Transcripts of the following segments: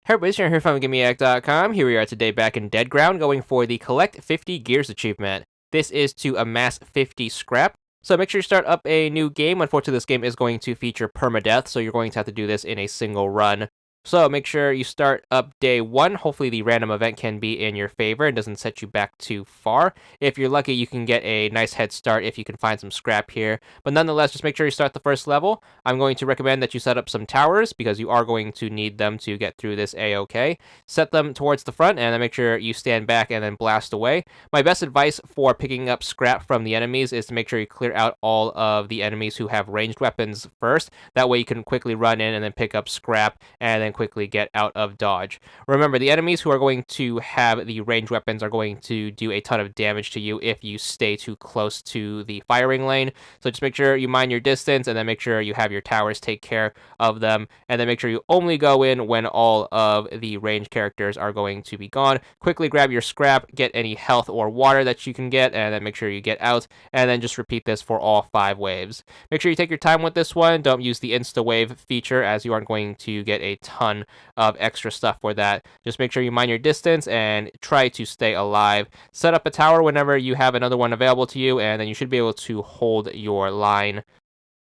Hey everybody, it's Sharon here from VidGamiac.com. Here we are today back in Dead Ground going for the Collect 50 Gears achievement. This is to amass 50 scrap. So make sure you start up a new game. Unfortunately, this game is going to feature permadeath, so you're going to have to do this in a single run. So make sure you start up day 1. Hopefully the random event can be in your favor and doesn't set you back too far. If you're lucky, you can get a nice head start if you can find some scrap here. But nonetheless, just make sure you start the first level. I'm going to recommend that you set up some towers because you are going to need them to get through this A-OK. Set them towards the front and then make sure you stand back and then blast away. My best advice for picking up scrap from the enemies is to make sure you clear out all of the enemies who have ranged weapons first. That way you can quickly run in and then pick up scrap and then quickly get out of dodge. Remember, the enemies who are going to have the ranged weapons are going to do a ton of damage to you if you stay too close to the firing lane. So just make sure you mind your distance and then make sure you have your towers take care of them. And then make sure you only go in when all of the ranged characters are going to be gone. Quickly grab your scrap, get any health or water that you can get, and then make sure you get out. And then just repeat this for all 5 waves. Make sure you take your time with this one. Don't use the insta wave feature as you aren't going to get a ton of extra stuff for that. Just make sure you mind your distance and try to stay alive. Set up a tower whenever you have another one available to you, and then you should be able to hold your line.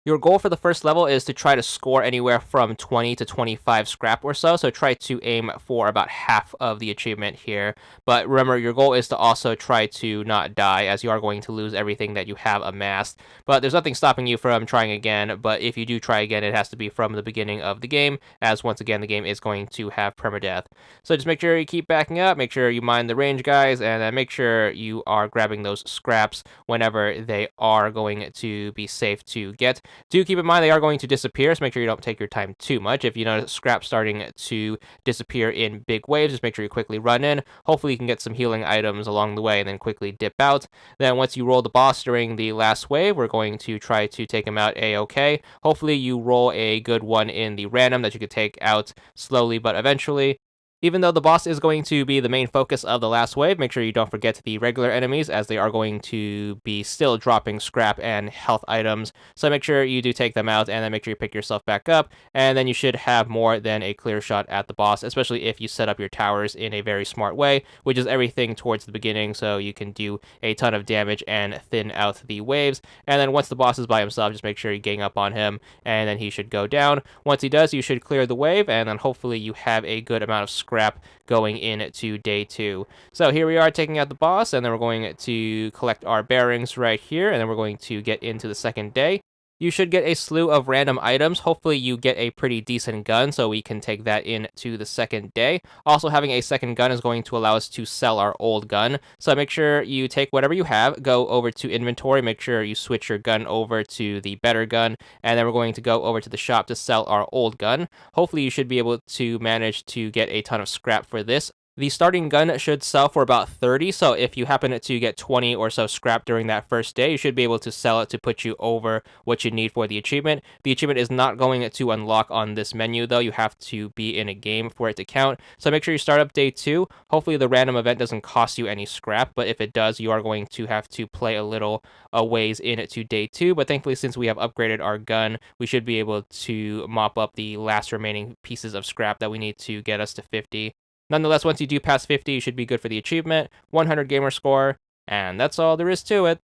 Your goal for the first level is to try to score anywhere from 20 to 25 scrap or so, so try to aim for about half of the achievement here. But remember, your goal is to also try to not die, as you are going to lose everything that you have amassed. But there's nothing stopping you from trying again, but if you do try again, it has to be from the beginning of the game, as once again, the game is going to have permadeath. So just make sure you keep backing up, make sure you mind the range guys, and then make sure you are grabbing those scraps whenever they are going to be safe to get. Do keep in mind they are going to disappear, so make sure you don't take your time too much. If you notice scrap starting to disappear in big waves, just make sure you quickly run in. Hopefully you can get some healing items along the way and then quickly dip out. Then once you roll the boss during the last wave, we're going to try to take him out A-OK. Hopefully you roll a good one in the random that you could take out slowly but eventually. Even though the boss is going to be the main focus of the last wave, make sure you don't forget the regular enemies, as they are going to be still dropping scrap and health items. So make sure you do take them out, and then make sure you pick yourself back up, and then you should have more than a clear shot at the boss, especially if you set up your towers in a very smart way, which is everything towards the beginning, so you can do a ton of damage and thin out the waves. And then once the boss is by himself, just make sure you gang up on him, and then he should go down. Once he does, you should clear the wave, and then hopefully you have a good amount of scrap going into day 2. So here we are taking out the boss, and then we're going to collect our bearings right here, and then we're going to get into the second day. You should get a slew of random items. Hopefully you get a pretty decent gun so we can take that into the second day. Also, having a second gun is going to allow us to sell our old gun. So make sure you take whatever you have, go over to inventory, make sure you switch your gun over to the better gun, and then we're going to go over to the shop to sell our old gun. Hopefully you should be able to manage to get a ton of scrap for this. The starting gun should sell for about 30, so if you happen to get 20 or so scrap during that first day, you should be able to sell it to put you over what you need for the achievement. The achievement is not going to unlock on this menu, though. You have to be in a game for it to count, so make sure you start up day 2. Hopefully the random event doesn't cost you any scrap, but if it does, you are going to have to play a little ways in it to day 2, but thankfully since we have upgraded our gun, we should be able to mop up the last remaining pieces of scrap that we need to get us to 50. Nonetheless, once you do pass 50, you should be good for the achievement, 100 gamer score, and that's all there is to it.